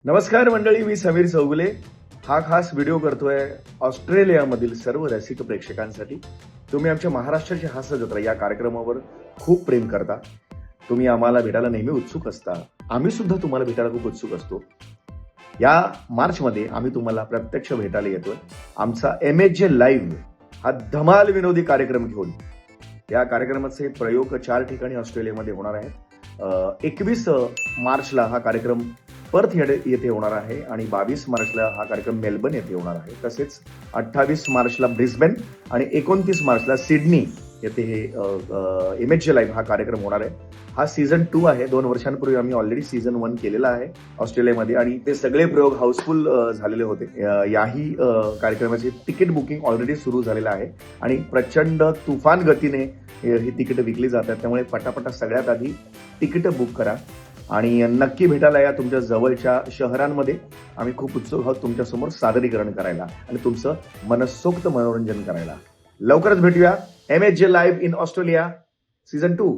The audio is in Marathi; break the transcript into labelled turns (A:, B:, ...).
A: नमस्कार मंडळी, मी समीर चौगुले. हा खास व्हिडिओ करतोय ऑस्ट्रेलियामधील सर्व रसिक प्रेक्षकांसाठी. तुम्ही आमच्या महाराष्ट्राची हास्य जत्रा या कार्यक्रमावर खूप प्रेम करता. तुम्ही आम्हाला भेटायला नेहमी उत्सुक असता. आम्ही सुद्धा तुम्हाला भेटायला खूप उत्सुक असतो. या मार्चमध्ये आम्ही तुम्हाला प्रत्यक्ष भेटायला येतोय. आमचा MHJ लाईव्ह हा धमाल विनोदी कार्यक्रम घेऊन. या कार्यक्रमाचे प्रयोग 4 ठिकाणी ऑस्ट्रेलियामध्ये होणार आहेत. 21 मार्चला हा कार्यक्रम पर्थ येथे होणार आहे आणि 22 मार्चला हा कार्यक्रम मेलबर्न येथे होणार आहे. तसेच 28 मार्चला ब्रिस्बेन आणि 29 मार्चला सिडनी येथे हे MHJ लाईव्ह हा कार्यक्रम होणार आहे. हा सीझन 2 आहे. 2 वर्षांपूर्वी आम्ही ऑलरेडी सीझन 1 केलेला आहे ऑस्ट्रेलियामध्ये आणि ते सगळे प्रयोग हाऊसफुल झालेले होते. याही कार्यक्रमाचे तिकीट बुकिंग ऑलरेडी सुरू झालेलं आहे आणि प्रचंड तुफान गतीने ही तिकीट विकली जातात. त्यामुळे पटापटा सगळ्यात आधी तिकीट बुक करा आणि नक्की भेटायला या तुमच्या जवळच्या शहरांमध्ये. आम्ही खूप उत्सुक आहोत तुमच्यासमोर सादरीकरण करायला आणि तुमचं मनसोक्त मनोरंजन करायला. लवकरच भेटूया. MHJ live in Australia season 2.